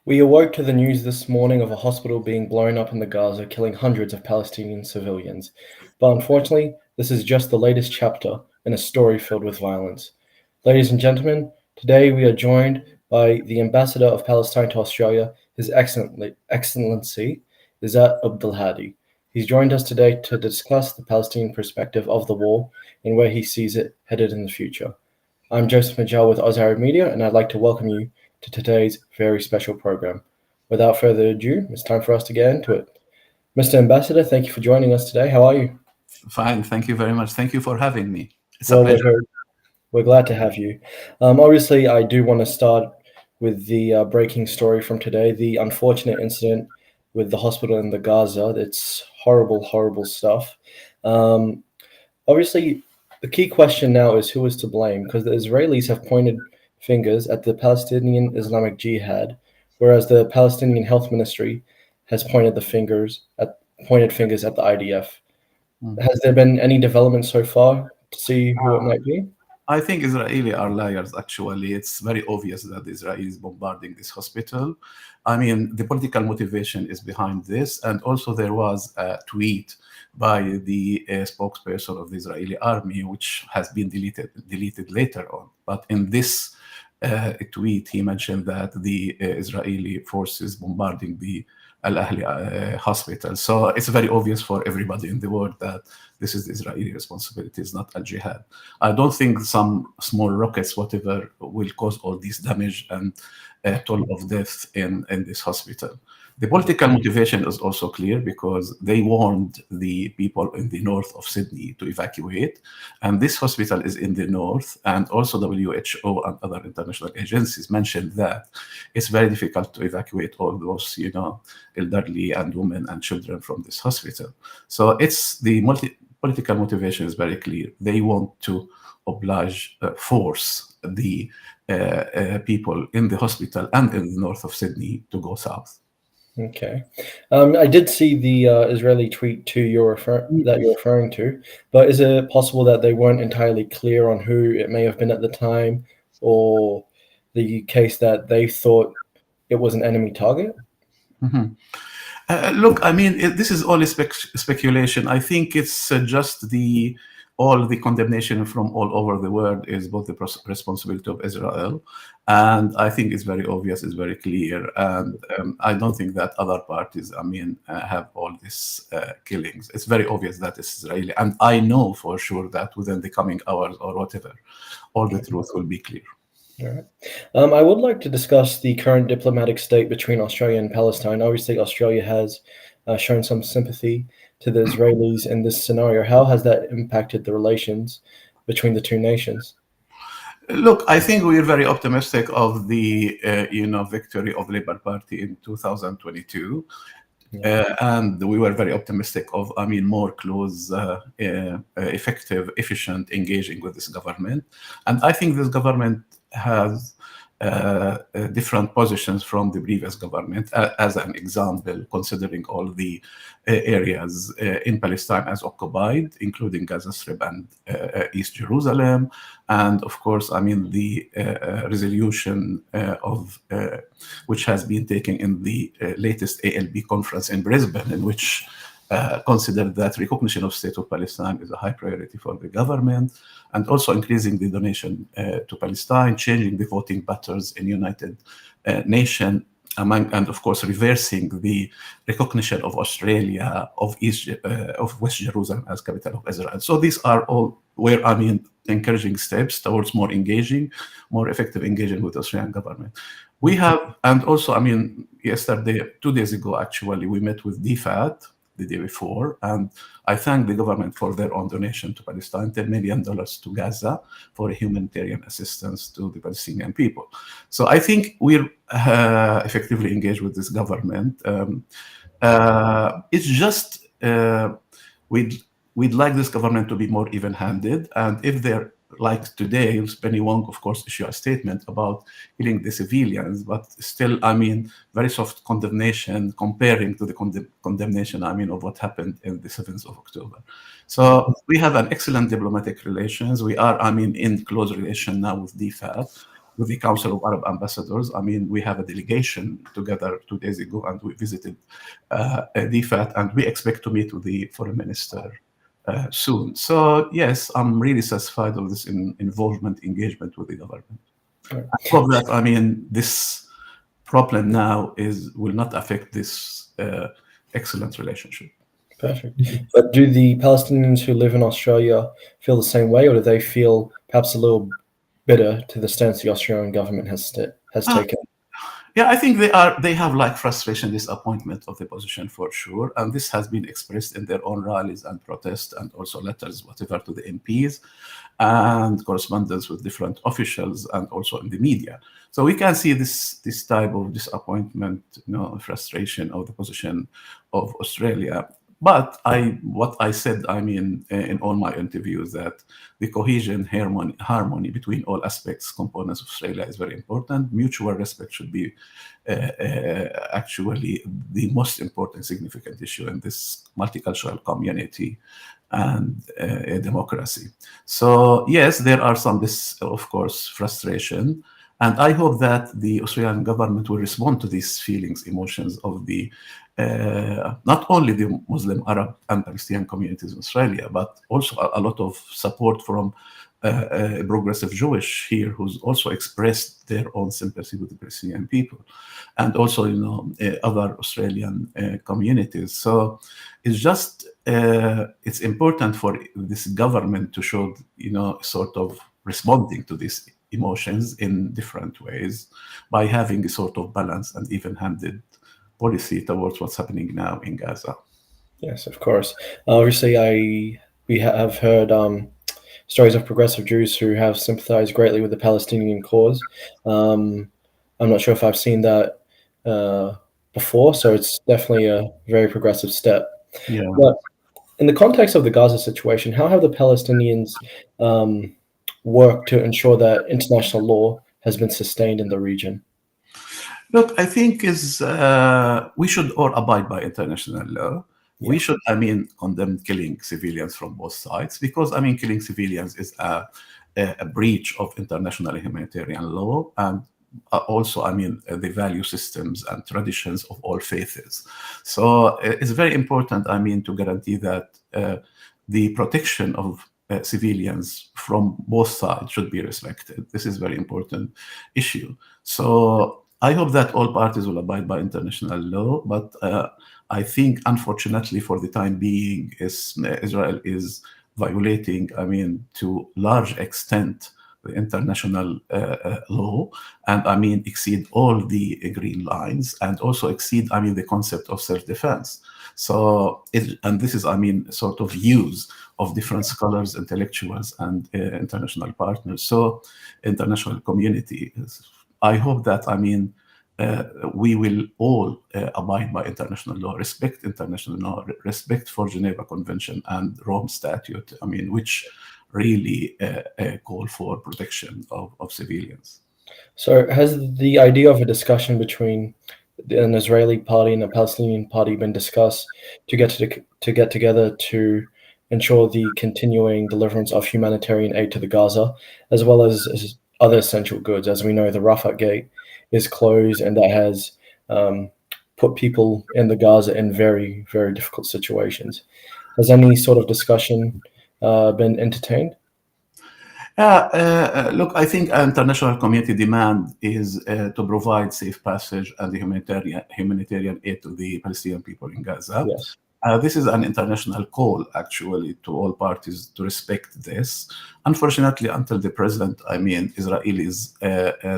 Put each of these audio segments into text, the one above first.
We awoke to the news this morning of a hospital being blown up in the Gaza, killing hundreds of Palestinian civilians. But unfortunately, this is just the latest chapter in a story filled with violence. Ladies and gentlemen, today we are joined by the Ambassador of Palestine to Australia, His Excellency Izzat Abdulhadi. He's joined us today to discuss the Palestinian perspective of the war and where he sees it headed in the future. I'm Joseph Majal with Oz Arab Media, and I'd like to welcome you to today's very special program. Without further ado, it's time for us to get into it. Mr. Ambassador, thank you for joining us today. How are you? Fine, thank you very much. Thank you for having me. It's a Well, pleasure. we're glad to have you. Obviously, I do want to start with the breaking story from today, the unfortunate incident with the hospital in the Gaza. It's horrible, horrible stuff. Um, Obviously, the key question now is who is to blame, because the Israelis have pointed fingers at the Palestinian Islamic Jihad, whereas the Palestinian Health Ministry has pointed fingers at the IDF. Mm. Has there been any development so far to see who it might be? I think Israeli are liars, actually. It's very obvious that Israel is bombarding this hospital. I mean, the political motivation is behind this. And also there was a tweet by the spokesperson of the Israeli army, which has been deleted later on. But in this tweet, he mentioned that the Israeli forces bombarding the Al Ahli hospital. So it's very obvious for everybody in the world that this is the Israeli responsibility, it's not Al Jihad. I don't think some small rockets, whatever, will cause all this damage and toll of death in this hospital. The political motivation is also clear because they warned the people in the north of Sydney to evacuate. And this hospital is in the north. And also WHO and other international agencies mentioned that it's very difficult to evacuate all those, elderly and women and children from this hospital. So it's the political motivation is very clear. They want to force the people in the hospital and in the north of Sydney to go south. Okay. I did see the Israeli tweet that you're referring to, but is it possible that they weren't entirely clear on who it may have been at the time, or the case that they thought it was an enemy target? Mhm. Look, I mean, this is only speculation. I think it's just all the condemnation from all over the world is both the responsibility of Israel, and I think it's very obvious, it's very clear, and I don't think that other parties, have all these killings. It's very obvious that it's Israeli, and I know for sure that within the coming hours or whatever, all the truth will be clear. All right. I would like to discuss the current diplomatic state between Australia and Palestine. Obviously, Australia has shown some sympathy to the Israelis in this scenario. How has that impacted the relations between the two nations? Look, I think we are very optimistic of the victory of Labour Party in 2022. And we were very optimistic of, more close, effective, efficient engaging with this government. And I think this government has different positions from the previous government. As an example, considering all the areas in Palestine as occupied, including Gaza Strip and East Jerusalem, and of course, the resolution of which has been taken in the latest ALB conference in Brisbane, in which considered that recognition of State of Palestine is a high priority for the government, and also increasing the donation to Palestine, changing the voting patterns in United Nations, and of course reversing the recognition of Australia of West Jerusalem as capital of Israel. So these are all encouraging steps towards more effective engagement with the Australian government. We have, and also, yesterday, 2 days ago, actually, we met with DFAT the day before, and I thank the government for their own donation to Palestine, $10 million to Gaza for humanitarian assistance to the Palestinian people. So I think we're effectively engaged with this government. It's just we'd like this government to be more even-handed, and if they're like today, Penny Wong, of course, issued a statement about killing the civilians, but still, very soft condemnation comparing to the condemnation, of what happened in the 7th of October. So we have an excellent diplomatic relations. We are, in close relation now with DFAT. with the Council of Arab Ambassadors. I mean, we have a delegation together 2 days ago, and we visited DFAT, and we expect to meet with the foreign minister soon. So yes, I'm really satisfied of this involvement, engagement with the government. Right. I hope that, I mean, this problem now will not affect this excellent relationship. Perfect. But do the Palestinians who live in Australia feel the same way, or do they feel perhaps a little bitter to the stance the Australian government has taken? Yeah, I think they have like frustration, disappointment of the position for sure, and this has been expressed in their own rallies and protests, and also letters, whatever, to the MPs, and correspondence with different officials, and also in the media. So we can see this type of disappointment, frustration of the position of Australia. But what I said, I mean, in all my interviews, that the cohesion, harmony between all aspects, components of Australia is very important. Mutual respect should be actually the most important, significant issue in this multicultural community and democracy. So yes, there are some, of course, frustration. And I hope that the Australian government will respond to these feelings, emotions of the not only the Muslim, Arab, and Palestinian communities in Australia, but also a lot of support from progressive Jewish here, who's also expressed their own sympathy with the Palestinian people, and also other Australian communities. So it's just it's important for this government to show sort of responding to these emotions in different ways by having a sort of balanced and even-handed policy towards what's happening now in Gaza. Yes, of course. Obviously, we have heard stories of progressive Jews who have sympathized greatly with the Palestinian cause. I'm not sure if I've seen that before, so it's definitely a very progressive step. Yeah. But in the context of the Gaza situation, how have the Palestinians worked to ensure that international law has been sustained in the region? Look, I think we should all abide by international law. Yeah. We should, condemn killing civilians from both sides, because, killing civilians is a breach of international humanitarian law, and also, the value systems and traditions of all faiths. So it's very important, to guarantee that the protection of civilians from both sides should be respected. This is a very important issue. So I hope that all parties will abide by international law, but I think, unfortunately, for the time being, Israel is violating, to large extent, the international law, and exceed all the green lines, and also exceed, the concept of self-defense. So, and this is, sort of use of different scholars, intellectuals, and international partners. So, international community. I hope that, we will all abide by international law, respect international law, respect for Geneva Convention and Rome Statute, which really call for protection of civilians. So has the idea of a discussion between an Israeli party and a Palestinian party been discussed to get together to ensure the continuing deliverance of humanitarian aid to the Gaza, as well as other essential goods? As we know, the Rafah Gate is closed, and that has put people in the Gaza in very, very difficult situations. Has any sort of discussion been entertained? Look, I think international community demand is to provide safe passage and the humanitarian aid to the Palestinian people in Gaza. Yes. This is an international call, actually, to all parties to respect this. Unfortunately, until the present, Israelis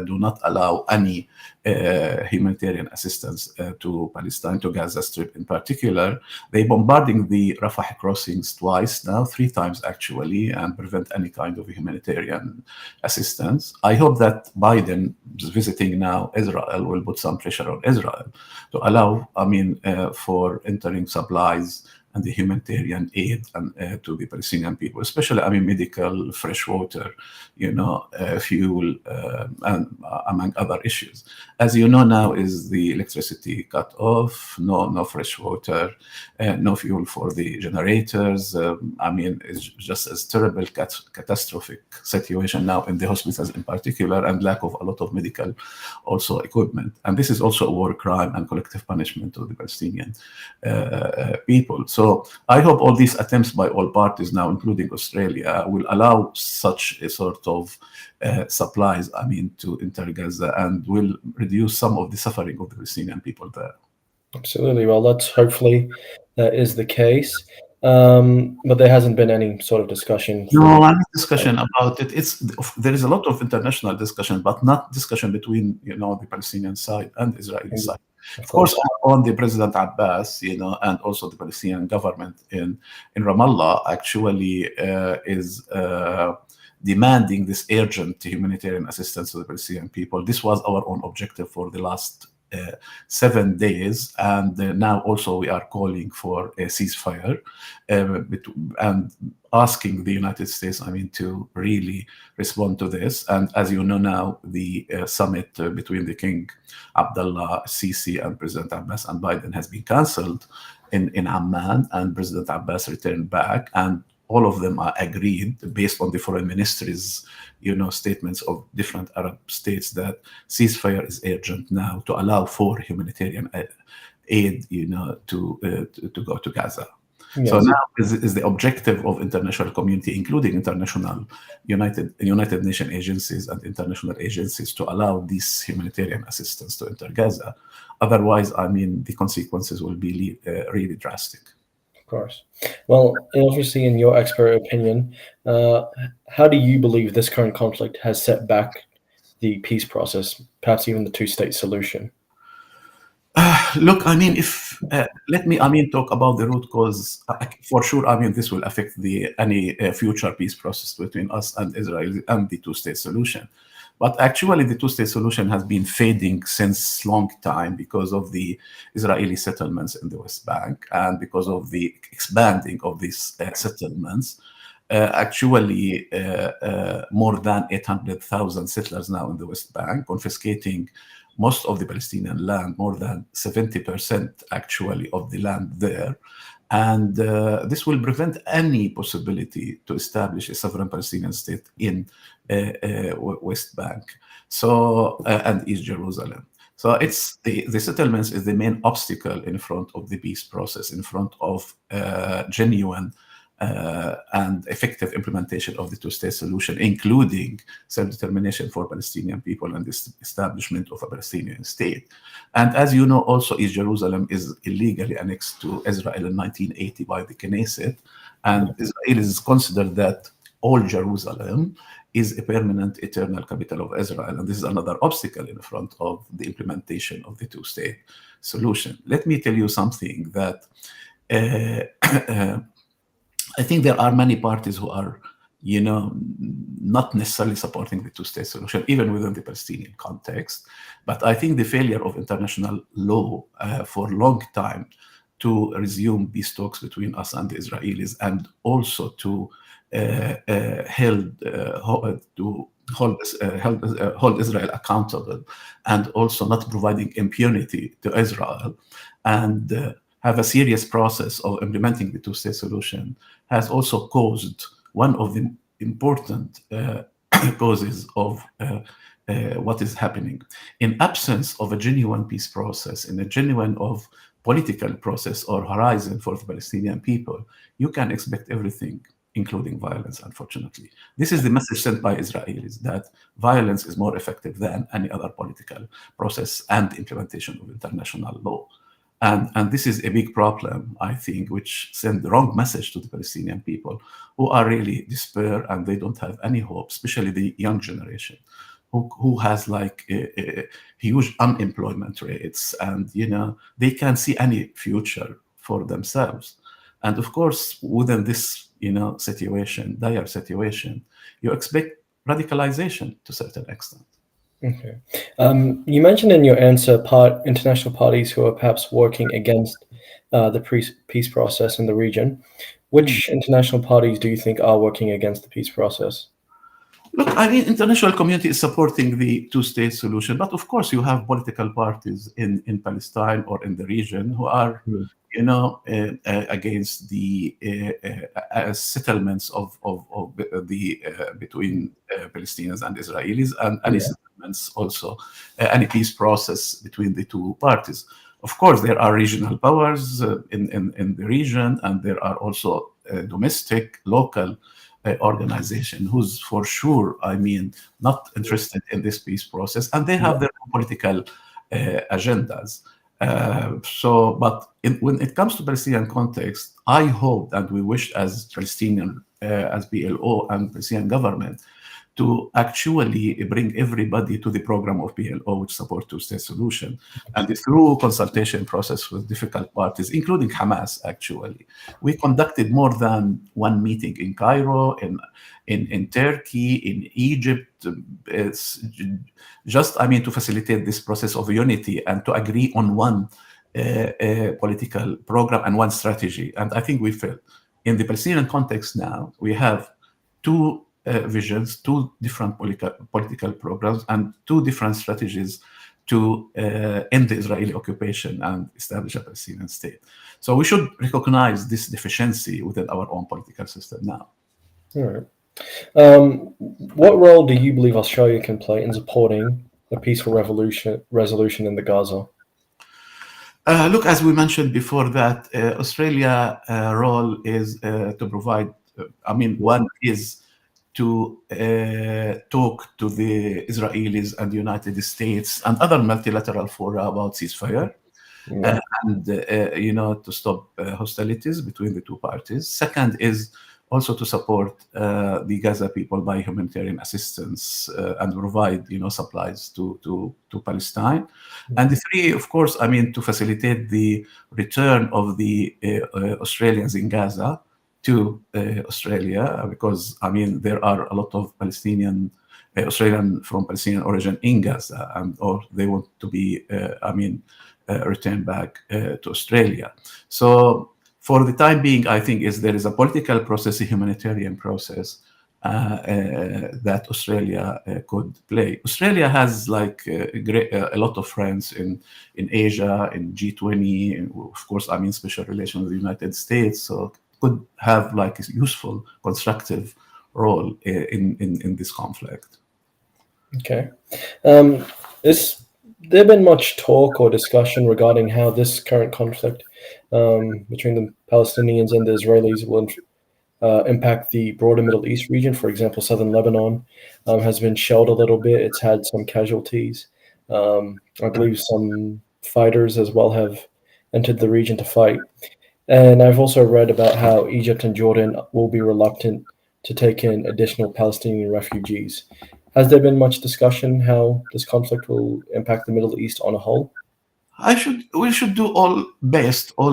do not allow any humanitarian assistance to Palestine, to Gaza Strip in particular. They're bombarding the Rafah crossings twice now, 3 times actually, and prevent any kind of humanitarian assistance. I hope that Biden visiting now Israel will put some pressure on Israel to allow, for entering supplies and the humanitarian aid to the Palestinian people, especially, medical, fresh water, fuel, and among other issues. As you know now, is the electricity cut off, no fresh water, no fuel for the generators. It's just as terrible, catastrophic situation now in the hospitals in particular, and lack of a lot of medical also equipment. And this is also a war crime and collective punishment of the Palestinian people. So I hope all these attempts by all parties now, including Australia, will allow such a sort of supplies, to enter Gaza, and will reduce some of the suffering of the Palestinian people there. Absolutely. Well, let's hopefully that is the case. But there hasn't been any sort of discussion. No, any discussion about it. There is a lot of international discussion, but not discussion between the Palestinian side and the Israeli side. Of course, on the President Abbas, and also the Palestinian government in Ramallah actually is demanding this urgent humanitarian assistance to the Palestinian people. This was our own objective for the last 7 days, and now also we are calling for a ceasefire and asking the United States, to really respond to this. And as you know now, the summit between the King Abdullah, Sisi, and President Abbas and Biden has been cancelled in Amman, and President Abbas returned back, and all of them are agreed based on the foreign ministry's statements of different Arab states that ceasefire is urgent now to allow for humanitarian aid to go to Gaza. Yes. So now is the objective of international community, including international United Nations agencies and international agencies, to allow this humanitarian assistance to enter Gaza. Otherwise, the consequences will be really drastic. Of course. Well, obviously, in your expert opinion, how do you believe this current conflict has set back the peace process, perhaps even the two-state solution? Look, if let me, talk about the root cause. For sure, this will affect any future peace process between us and Israel and the two-state solution. But actually, the two-state solution has been fading since long time because of the Israeli settlements in the West Bank and because of the expanding of these settlements. Actually, more than 800,000 settlers now in the West Bank, confiscating most of the Palestinian land, more than 70% actually of the land there. And this will prevent any possibility to establish a sovereign Palestinian state in West Bank, and East Jerusalem. So it's the settlements is the main obstacle in front of the peace process, in front of genuine and effective implementation of the two-state solution, including self-determination for Palestinian people and the establishment of a Palestinian state. And as you know, also East Jerusalem is illegally annexed to Israel in 1980 by the Knesset, and Israelis consider that all Jerusalem is a permanent, eternal capital of Israel. And this is another obstacle in front of the implementation of the two-state solution. Let me tell you something that I think there are many parties who are, not necessarily supporting the two-state solution, even within the Palestinian context. But I think the failure of international law for a long time to resume peace talks between us and the Israelis, and also to hold Israel accountable, and also not providing impunity to Israel, and have a serious process of implementing the two-state solution, has also caused one of the important causes of what is happening. In absence of a genuine peace process, in a genuine of political process or horizon for the Palestinian people, you can expect everything, including violence, unfortunately. This is the message sent by Israelis, that violence is more effective than any other political process and implementation of international law. And this is a big problem, I think, which sends the wrong message to the Palestinian people, who are really despair and they don't have any hope, especially the young generation, who has a huge unemployment rates, and they can't see any future for themselves. And of course, within this dire situation, you expect radicalization to a certain extent. Okay. You mentioned in your answer international parties who are perhaps working against the peace process in the region. Which international parties do you think are working against the peace process? Look, I mean, international community is supporting the two-state solution, but of course, you have political parties in Palestine or in the region who are, Mm. against the settlements of the between Palestinians and Israelis, and any Yeah. settlements also, any peace process between the two parties. Of course, there are regional powers in the region, and there are also domestic, local organization who's for sure, I mean, not interested in this peace process, and they have their own political agendas. When it comes to Palestinian context, I hope and we wish as Palestinian, as PLO and Palestinian government, to actually bring everybody to the program of PLO, which support two-state solution, and through consultation process with difficult parties, including Hamas. Actually, we conducted more than one meeting in Cairo, in Turkey, in Egypt. It's just, I mean, to facilitate this process of unity and to agree on one political program and one strategy. And I think we failed. In the Palestinian context now, we have two visions, two different political programs, and two different strategies to end the Israeli occupation and establish a Palestinian state. So we should recognize this deficiency within our own political system now. All right. What role do you believe Australia can play in supporting a peaceful resolution in the Gaza? Look, as we mentioned before, that Australia role is to provide. One is to talk to the Israelis and the United States and other multilateral fora about ceasefire, and to stop hostilities between the two parties. Second is also to support the Gaza people by humanitarian assistance and provide supplies to Palestine. And the three, of course, to facilitate the return of the Australians in Gaza to Australia, because there are a lot of Palestinian Australian from Palestinian origin in Gaza, or they want to be returned back to Australia. So for the time being, I think there is a political process, a humanitarian process that Australia could play. Australia has a lot of friends in Asia, in G20, and of course, special relations with the United States. So could have a useful, constructive role in this conflict. Okay. Has there been much talk or discussion regarding how this current conflict between the Palestinians and the Israelis will impact the broader Middle East region? For example, southern Lebanon has been shelled a little bit. It's had some casualties. I believe some fighters as well have entered the region to fight. And I've also read about how Egypt and Jordan will be reluctant to take in additional Palestinian refugees. Has there been much discussion how this conflict will impact the Middle East on a whole? We should do all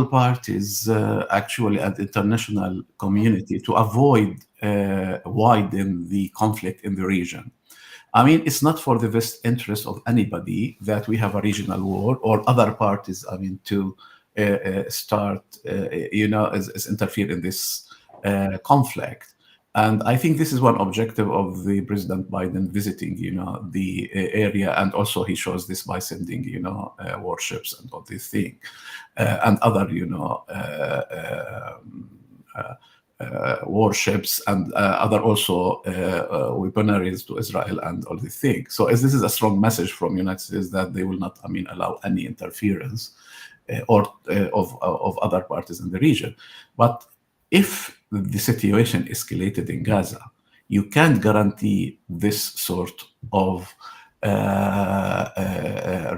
parties actually, and international community, to avoid widen the conflict in the region. It's not for the best interest of anybody that we have a regional war or other parties, to start, interfere in this conflict. And I think this is one objective of the President Biden visiting, the area, and also he shows this by sending, warships and all these things, and other, warships and other also weaponaries to Israel and all these things. So this is a strong message from United States that they will not, allow any interference of other parties in the region. But if the situation escalated in Gaza, you can't guarantee this sort of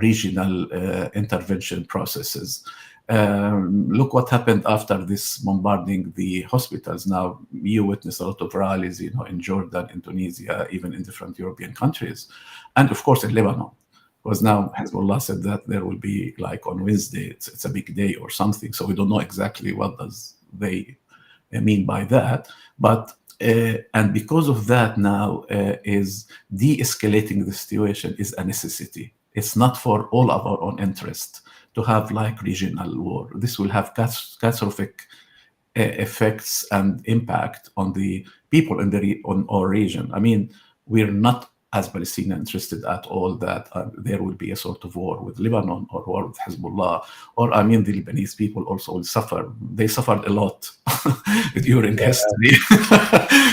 regional intervention processes. Look what happened after this bombarding the hospitals. Now you witness a lot of rallies, in Jordan, in Tunisia, even in different European countries, and of course in Lebanon. Because now Hezbollah said that there will be on Wednesday, it's a big day or something. So we don't know exactly what does they mean by that. But And because of that now is de-escalating the situation is a necessity. It's not for all of our own interest to have like regional war. This will have catastrophic effects and impact on the people in on our region. I mean, we're not as Palestinians interested at all that there will be a sort of war with Lebanon or war with Hezbollah, or I mean, the Lebanese people also will suffer. They suffered a lot during history,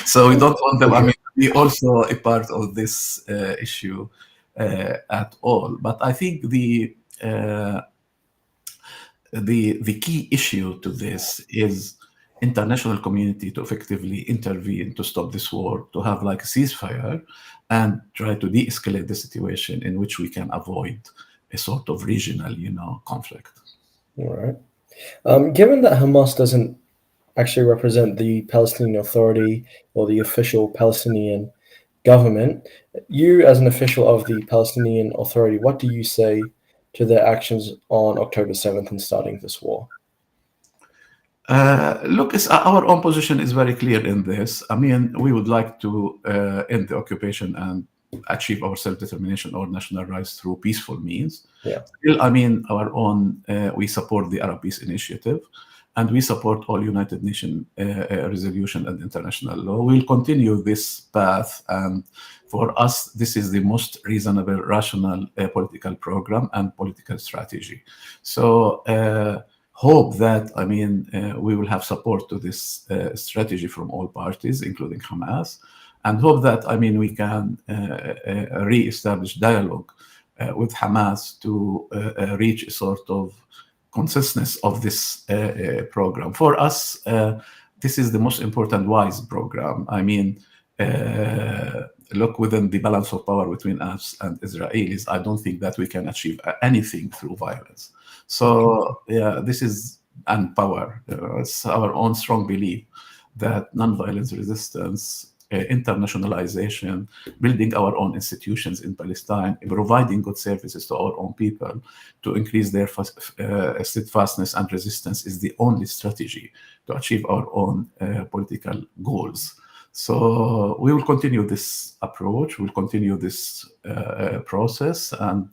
so we don't want them. I mean, to be also a part of this issue at all. But I think the key issue to this is international community to effectively intervene to stop this war, to have like a ceasefire and try to de-escalate the situation in which we can avoid a sort of regional, conflict. All right. Given that Hamas doesn't actually represent the Palestinian Authority or the official Palestinian government, you as an official of the Palestinian Authority, what do you say to their actions on October 7th and starting this war? Look, our own position is very clear in this. I mean, we would like to end the occupation and achieve our self-determination or national rights through peaceful means. Yeah. Still, I mean, our own, we support the Arab Peace Initiative, and we support all United Nations resolution and international law. We'll continue this path, and for us, this is the most reasonable, rational political program and political strategy. So, hope that, I mean, we will have support to this strategy from all parties, including Hamas, and hope that, I mean, we can re-establish dialogue with Hamas to reach a sort of consensus of this program. For us, this is the most important wise program. I mean, look, within the balance of power between us and Israelis, I don't think that we can achieve anything through violence. So, yeah, this is and power. It's our own strong belief that nonviolence resistance, internationalization, building our own institutions in Palestine, providing good services to our own people to increase their steadfastness and resistance is the only strategy to achieve our own political goals. So we will continue this approach, we'll continue this process, and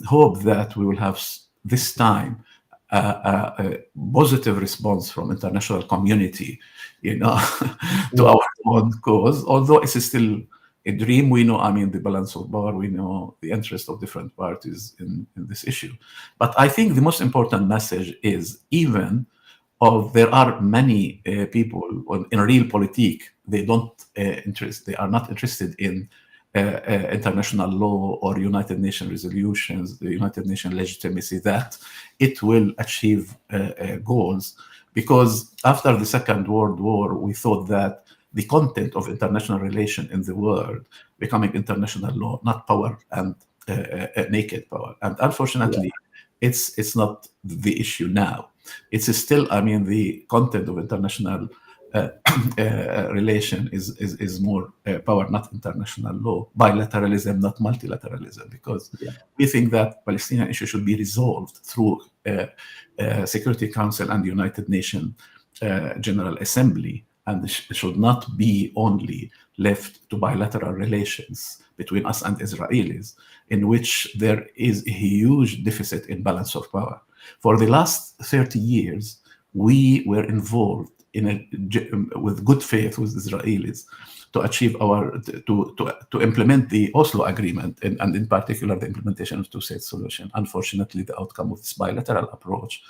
hope that we will have this time a positive response from international community, to our own cause. Although it's still a dream, we know, I mean, the balance of power, we know the interest of different parties in this issue. But I think the most important message is there are many people in real politique, they are not interested in international law or United Nations resolutions, the United Nations legitimacy, that it will achieve goals. Because after the Second World War, we thought that the content of international relation in the world becoming international law, not power and naked power. And unfortunately, it's not the issue now. It's still, I mean, the content of international relation is more power, not international law, bilateralism, not multilateralism, because we think that Palestinian issue should be resolved through Security Council and the United Nations General Assembly, and should not be only left to bilateral relations between us and Israelis, in which there is a huge deficit in balance of power. For the last 30 years, we were involved with good faith with Israelis to achieve to implement the Oslo Agreement, and in particular the implementation of two-state solution. Unfortunately, the outcome of this bilateral approach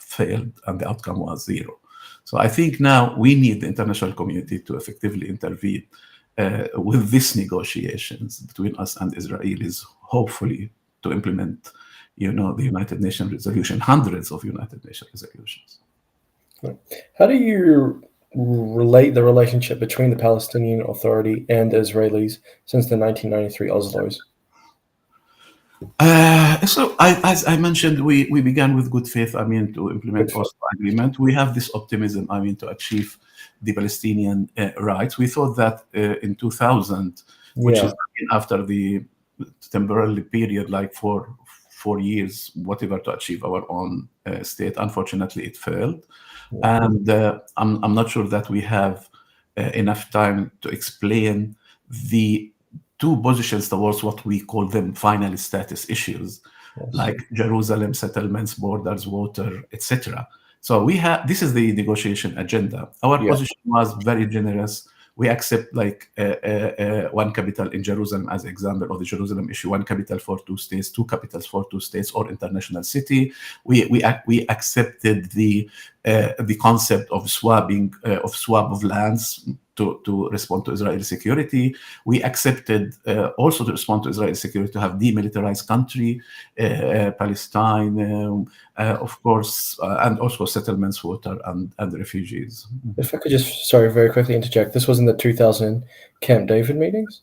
failed, and the outcome was zero. So I think now we need the international community to effectively intervene with these negotiations between us and Israelis, hopefully to implement, the United Nations resolution, hundreds of United Nations resolutions. How do you relate the relationship between the Palestinian Authority and the Israelis since the 1993 Oslos? So, as I mentioned, we began with good faith, I mean, to implement the Oslo Agreement. We have this optimism, I mean, to achieve the Palestinian rights. We thought that in 2000, which is after the temporary period, like 4 years, whatever, to achieve our own state. Unfortunately, it failed. And I'm not sure that we have enough time to explain the two positions towards what we call them final status issues, like Jerusalem, settlements, borders, water, etc. So we have, this is the negotiation agenda. Our position was very generous. We accept like one capital in Jerusalem as example of the Jerusalem issue, one capital for two states, two capitals for two states, or international city. We accepted the concept of swap of lands to respond to Israeli security. We accepted also to respond to Israeli security to have demilitarized country, Palestine, of course, and also settlements, water, and refugees. If I could just, sorry, very quickly interject. This was in the 2000 Camp David meetings?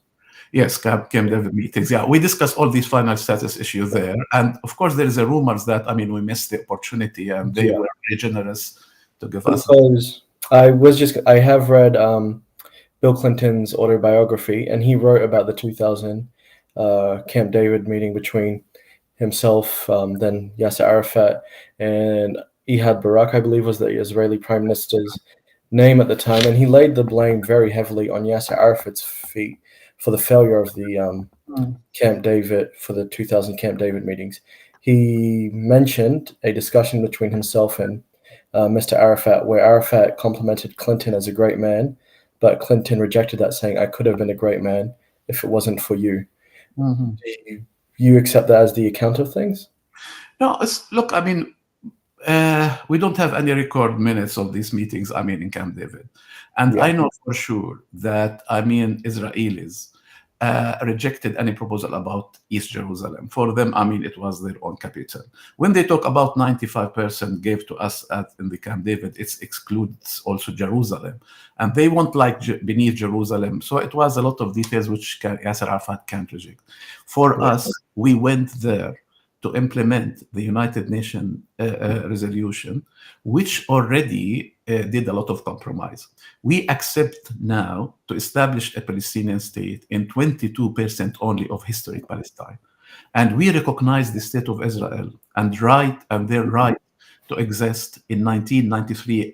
Yes, Camp David meetings. Yeah, we discussed all these final status issues there. And of course, there is a rumors that, I mean, we missed the opportunity and they were very generous to give us. Because I have read Bill Clinton's autobiography, and he wrote about the 2000 Camp David meeting between himself, then Yasser Arafat, and Ehud Barak, I believe, was the Israeli prime minister's name at the time, and he laid the blame very heavily on Yasser Arafat's feet for the failure of the Camp David, for the 2000 Camp David meetings. He mentioned a discussion between himself and Mr. Arafat, where Arafat complimented Clinton as a great man, but Clinton rejected that, saying, "I could have been a great man if it wasn't for you." Do you accept that as the account of things? No, look, I mean, we don't have any record minutes of these meetings, I mean, in Camp David. And I know for sure that, I mean, Israelis rejected any proposal about East Jerusalem. For them, I mean, it was their own capital. When they talk about 95% gave to us in the Camp David, it excludes also Jerusalem. And they want like beneath Jerusalem. So it was a lot of details which Yasser Arafat can't reject. For us, we went there to implement the United Nations resolution, which already did a lot of compromise. We accept now to establish a Palestinian state in 22% only of historic Palestine. And we recognize the state of Israel and their right to exist in 1993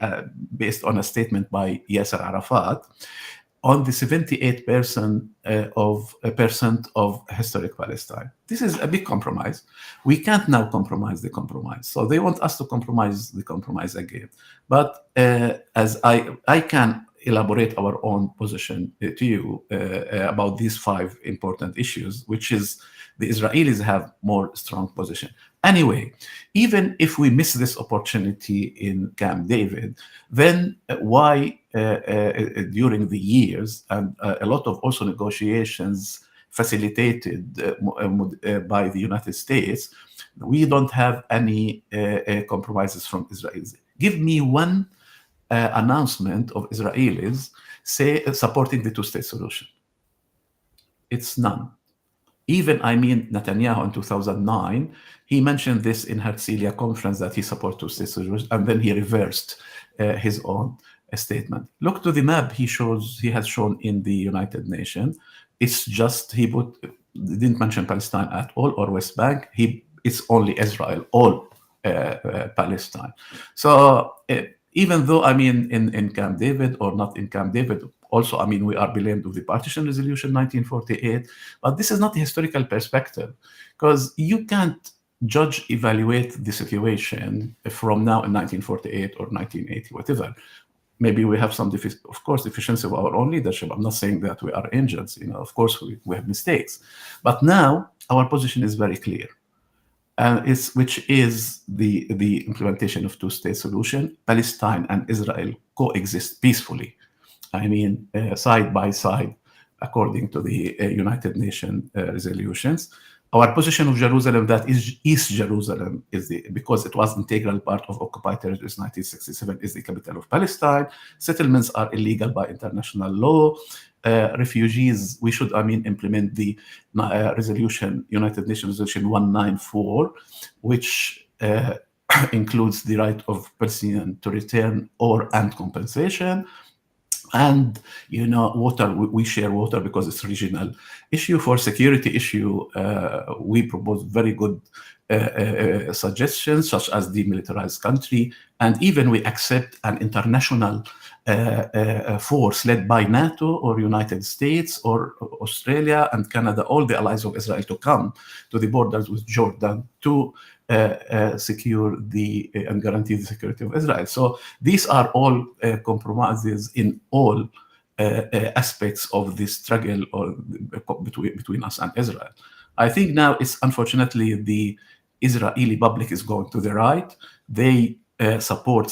based on a statement by Yasser Arafat on the 78% of historic Palestine. This is a big compromise. We can't now compromise the compromise. So they want us to compromise the compromise again. But as I can elaborate our own position to you about these 5 important issues, which is the Israelis have more strong position. Anyway, even if we miss this opportunity in Camp David, then why during the years and a lot of also negotiations facilitated by the United States, we don't have any compromises from Israelis. Give me one announcement of Israelis supporting the two-state solution. It's none. Even, I mean, Netanyahu in 2009, he mentioned this in Herzliya conference that he supports two-state solution, and then he reversed his own statement. Look to the map he has shown in the United Nations. It's just didn't mention Palestine at all or West Bank. It's only Israel, all Palestine. So even though, I mean, in Camp David or not in Camp David, also, I mean, we are blamed with the partition resolution 1948, but this is not a historical perspective, because you can't evaluate the situation from now in 1948 or 1980, whatever. Maybe we have some, of course, deficiency of our own leadership. I'm not saying that we are angels, of course we have mistakes. But now our position is very clear, which is the implementation of two-state solution. Palestine and Israel coexist peacefully. I mean, side by side, according to the United Nations resolutions. Our position of Jerusalem, that is East Jerusalem, because it was integral part of occupied territories 1967, is the capital of Palestine. Settlements are illegal by international law. Refugees, we should, I mean, implement the United Nations Resolution 194, which includes the right of Palestinians to return and compensation. And water, we share water because it's regional issue. For security issue, we propose very good suggestions, such as demilitarized country, and even we accept an international force led by NATO or United States or Australia and Canada, all the allies of Israel, to come to the borders with Jordan to secure and guarantee the security of Israel. So these are all compromises in all aspects of the struggle or between us and Israel. I think now it's unfortunately the Israeli public is going to the right. They support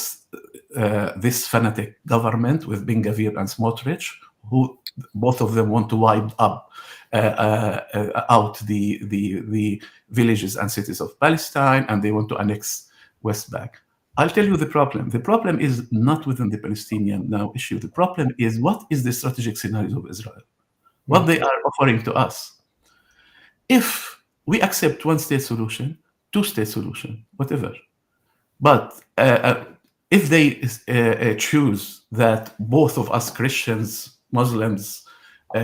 this fanatic government with Ben Gvir and Smotrich, who both of them want to wipe up out the villages and cities of Palestine, and they want to annex West Bank. I'll tell you the problem. The problem is not within the Palestinian now issue. The problem is, what is the strategic scenario of Israel? What they are offering to us. If we accept one-state solution, two-state solution, whatever, but if they choose that both of us, Christians, Muslims,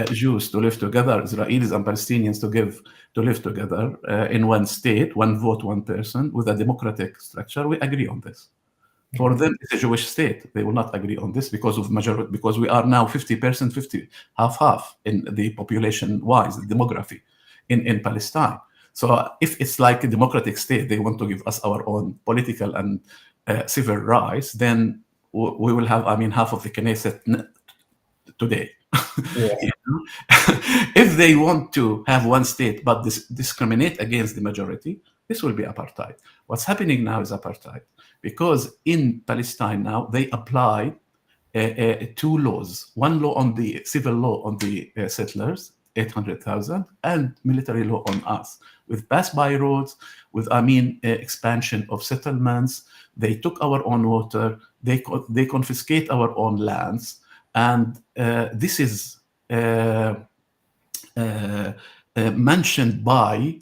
Jews, to live together, Israelis and Palestinians to live together in one state, one vote, one person, with a democratic structure, we agree on this. For them, it's a Jewish state. They will not agree on this because of majority, because we are now 50%, 50, half in the population-wise, the demography in Palestine. So if it's like a democratic state, they want to give us our own political and civil rights, then we will have, half of the Knesset today. Yeah. If they want to have one state but discriminate against the majority, this will be apartheid. What's happening now is apartheid, because in Palestine now they apply two laws: one law on the civil law on the settlers, 800,000, and military law on us, with pass-by roads, with expansion of settlements. They took our own water. They confiscate our own lands. And this is mentioned by,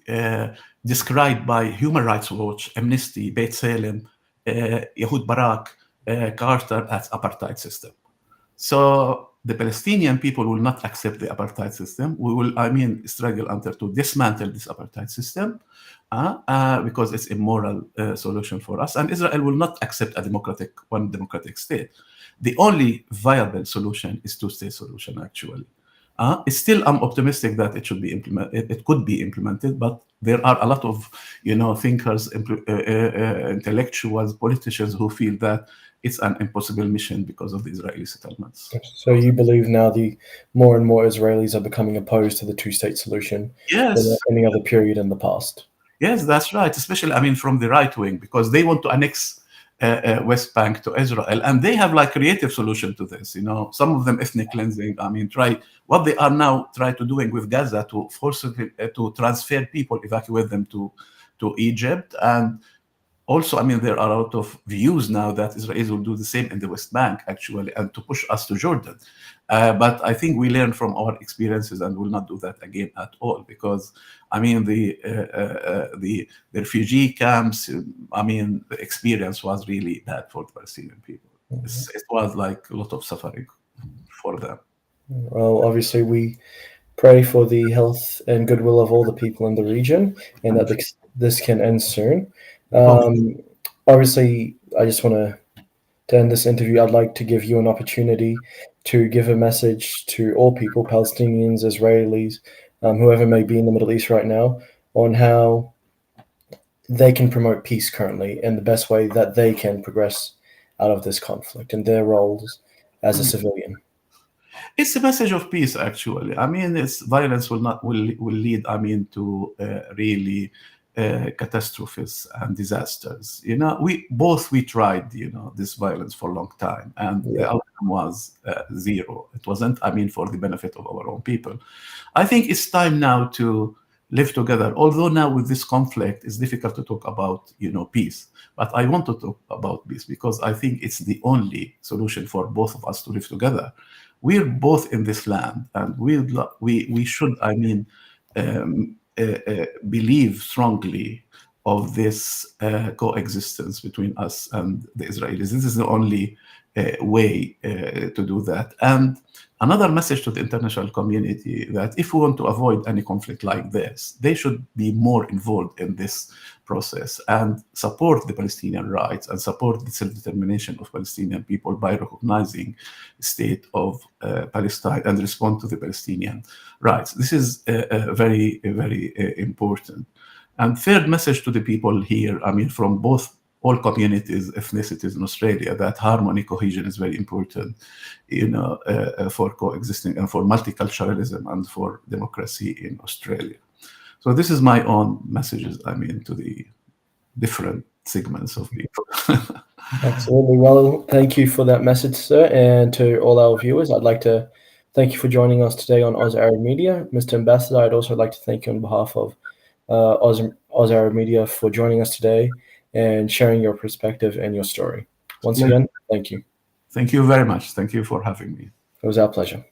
described by Human Rights Watch, Amnesty, Beit Salem, Ehud Barak, Carter as apartheid system. So the Palestinian people will not accept the apartheid system. We will, struggle until to dismantle this apartheid system because it's a moral solution for us. And Israel will not accept one democratic state. The only viable solution is two-state solution, actually. It's still, I'm optimistic that it should be implemented. It could be implemented, but there are a lot of, thinkers, intellectuals, politicians who feel that it's an impossible mission because of the Israeli settlements. So you believe now the more and more Israelis are becoming opposed to the two-state solution than Yes. at any other period in the past? Yes, that's right. Especially, from the right wing, because they want to annex West Bank to Israel, and they have like creative solution to this. Some of them ethnic cleansing. Try what they are now to doing with Gaza to force to transfer people, evacuate them to Egypt. And also, there are a lot of views now that Israelis will do the same in the West Bank, actually, and to push us to Jordan. But I think we learn from our experiences and will not do that again at all, because the refugee camps, the experience was really bad for the Palestinian people. It was like a lot of suffering for them. Well, obviously, we pray for the health and goodwill of all the people in the region, and that this can end soon. Obviously, I just want to end this interview. I'd like to give you an opportunity to give a message to all people, Palestinians, Israelis, whoever may be in the Middle East right now, on how they can promote peace currently and the best way that they can progress out of this conflict and their roles as a civilian. It's a message of peace, actually. It's violence will lead, to really catastrophes and disasters. We tried, this violence for a long time, and the outcome was zero. It wasn't, for the benefit of our own people. I think it's time now to live together. Although now with this conflict, it's difficult to talk about, peace. But I want to talk about peace because I think it's the only solution for both of us to live together. We're both in this land, and we should, believe strongly of this coexistence between us and the Israelis. This is the only way to do that. And another message to the international community that if we want to avoid any conflict like this, they should be more involved in this process and support the Palestinian rights and support the self-determination of Palestinian people by recognizing the state of Palestine and respond to the Palestinian rights. This is very, very important. And third message to the people here, I mean, from both all communities, ethnicities in Australia, that harmony, cohesion is very important, for coexisting and for multiculturalism and for democracy in Australia. So this is my own messages, I mean, to the different segments of people. Absolutely. Well, thank you for that message, sir. And to all our viewers, I'd like to thank you for joining us today on Oz Arab Media. Mr. Ambassador, I'd also like to thank you on behalf of Oz Arab Media for joining us today and sharing your perspective and your story. Once again, thank you. Thank you very much. Thank you for having me. It was our pleasure.